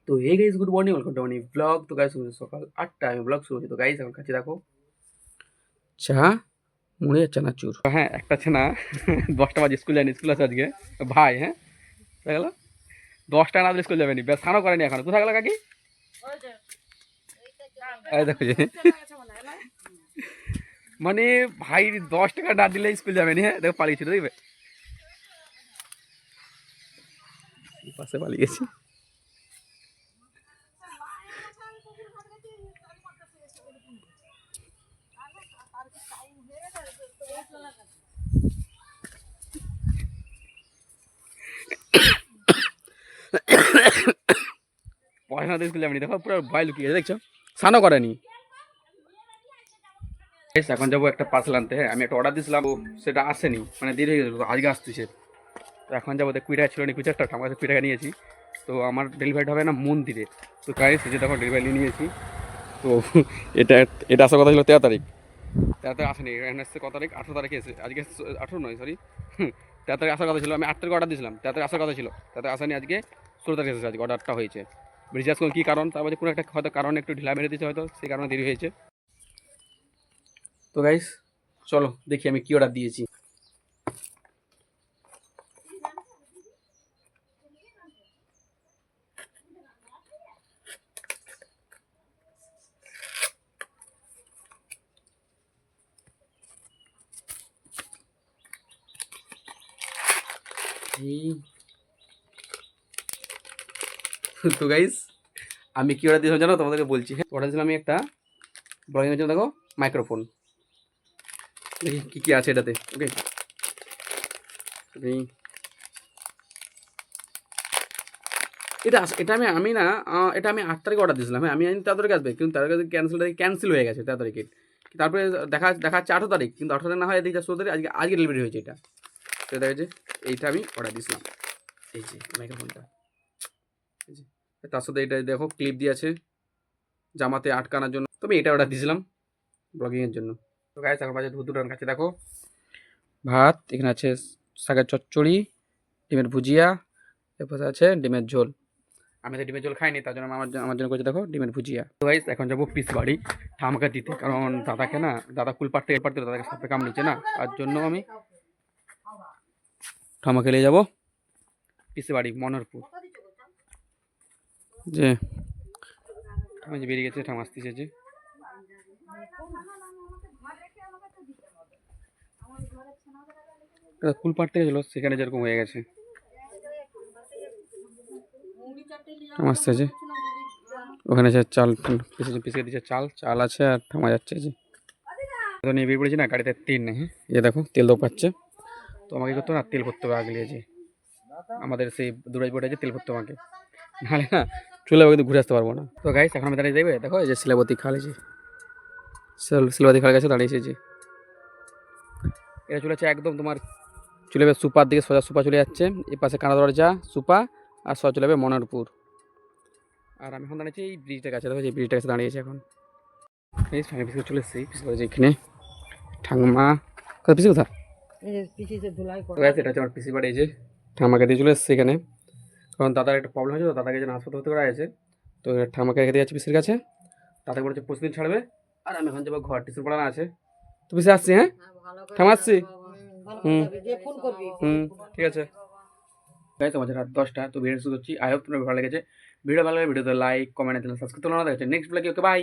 তো hey guys, good morning, welcome to my blog. তো guys সকাল 8টা আমি ব্লগ শুরু হচ্ছে। তো গাইস আমার কাছে দেখো চা, মুড়ি আর চানাচুর। হ্যাঁ, একটা আছে না 10টা বাজে স্কুল যায়নি, স্কুল আছে আজকে ভাই। হ্যাঁ, দেখা গেল 10টা না স্কুল যাবে নি, স্নানও করেনি এখন। কোথায় গেল কাকি? এই দেখো যে মানে ভাই 10 টাকা না দিলে স্কুল যাবে নি। হ্যাঁ দেখো পালিয়েছিল, দেখবে পাশে পালিয়ে গেছে। পড়াশোনা স্কুল যাবে নি, দেখো পুরো ভয় লুকিয়ে গেছে, দেখছো স্নানও করেনি। এখন যাবো একটা পার্সেল আনতে। হ্যাঁ, আমি একটা অর্ডার দিয়েছিলাম, সেটা আসেনি, মানে দেরি হয়ে গেল, আজকে আসতেছে। তো এখন যাবো, কুড়ি টাকা ছিল না, 21 টাকা, আমার কাছে 20 টাকা নিয়েছি। তো আমার ডেলিভারিটা হবে না মন্দিরে। তো গাইস এই যে দেখো ডেলিভারি নিয়েছি। তো এটা এটা আসার কথা ছিল 13 তারিখ, 13 তারিখ আসেনি। এখানে এসছে কত তারিখ? 18 তারিখে এসে, আজকে 18 নয় সরি 13 তারিখ আসার কথা ছিল। আমি 8 তারিখে অর্ডার দিয়েছিলাম, 13 তারিখ আসার কথা ছিল, 13 তারিখ আসেনি। আজকে 16 তারিখে এসেছে, আজকে অর্ডারটা হয়েছে। রিচার্জ করুন কী কারণ, তার মধ্যে কোনো একটা হয়তো কারণে একটু ঢিলা মেরে দিয়েছে, হয়তো সেই কারণে দেরি হয়েছে। তো গাইস চলো দেখি আমি কী অর্ডার দিয়েছি। তো গাইস আমি কী অর্ডার দিয়েছিলাম জানো, তোমাদেরকে বলছি। হ্যাঁ, অর্ডার দিয়েছিলাম আমি একটা ব্লগিংয়ের জন্য, দেখো মাইক্রোফোন। দেখি কী কী আছে এটাতে। ওকে, এটা এটা আমি আমি না এটা আমি 8 তারিখে অর্ডার দিয়েছিলাম। হ্যাঁ, আমি 13 তারিখে আসবে, কিন্তু 13 তারিখে ক্যান্সেল হয়ে গেছে 13 তারিখে। তারপরে দেখাচ্ছে 18 তারিখ, কিন্তু 18 তারিখ না হয় দেখি 16 তারিখ, আজকে ডেলিভারি হয়েছে এটা। তো দেখা যাচ্ছে এইটা আমি অর্ডার দিয়েছিলাম, এই যে মাইক্রোফোনটা। এই যে তার সাথে এটা দেখো ক্লিপ দিয়ে আছে জামাতে আটকানোর জন্য। তো আমি এটা অর্ডার দিয়েছিলাম ব্লগিংয়ের জন্য। তো গাইস এখন বাজে দুটোর কাছে। দেখো ভাত, এখানে আছে শাকের চচ্চড়ি, ডিমের ভুজিয়া, এরপর আছে ডিমের ঝোল। আমি তো ডিমের ঝোল খাইনি, তার জন্য আমার জন্য করছে দেখো ডিমের ভুজিয়া। তো গাইস এখন যাবো পিস বাড়ি ঠামকা দিতে, কারণ দাদাকে না, দাদা কুল পাড়তে দাদাকে সাপে কামড়েছে না, তার জন্য আমি ঠামাকে নিয়ে যাবো পিস বাড়ি মনোহরপুর। যে ঠামা যে বেরিয়ে গেছে, ঠামা আসতেছে যে কুল পাড়তে গেছিলো, সেখানে যেরকম হয়ে গেছে আসছে যে ওখানে যে চাল পিছিয়ে দিচ্ছে, চাল আছে, আর ঠামা যাচ্ছে যে নিয়ে বেরিয়ে পড়েছি না, গাড়িতে তেল নেই। হ্যাঁ, যে দেখো তেল তো পাচ্ছে। তো আমাকে করতে না, তেল ভরতে হবে আগলে, যে আমাদের সেই দুরাইপুরে যে তেল ভরতে আমাকে, নাহলে না চুলে কিন্তু ঘুরে আসতে পারবো না। তো গাইস এখন আমি দাঁড়িয়ে যাবে, দেখো এই যে শিলাবতী খাল, যে শিলাবতী খালের কাছে দাঁড়িয়েছে। যে এটা চলেছে একদম তোমার চলে যাবে সুপার দিকে, সোজা সুপা চলে যাচ্ছে, এ পাশে কানা দরজা সুপা, আর সোজা চলে যাবে মনোহরপুর। আর আমি এখন দাঁড়িয়েছি এই ব্রিজটার কাছে, দেখো এই ব্রিজটার কাছে দাঁড়িয়েছি এখন। এই ফাইনাল পিস চলে এসেছি, পিস করে যে এখানে ঠাংমা কোথা পিসি কোথা এটা হচ্ছে আমার পিসি বাড়ি। এই যে ঠামাকে দিয়ে চলে এসেছে এখানে, কারণ দাদার একটা প্রবলেম হয়েছে, তো দাদাকে যেন হাসপাতাল হতে করা আছে। তো ঠামাকে রেখে দিয়ে যাচ্ছি পিসির কাছে, দাদাকে বলেছে প্রতিদিন ছাড়বে। আর আমি এখন যাবো ঘর, টিউশন পড়ানো আছে। তো পিসি আসছি, হ্যাঁ ঠামা আসছি। ঠিক আছে। তাই তো আমাদের রাত 10টা। তো ভিডিও শুরু করছি। আই হোপ তোমার ভালো লেগেছে। ভিডিও ভালো লাগে ভিডিওতে লাইক কমেন্ট সাবস্ক্রাইব করতে না, দেখা নেক্সট ব্লগে। Okay bye.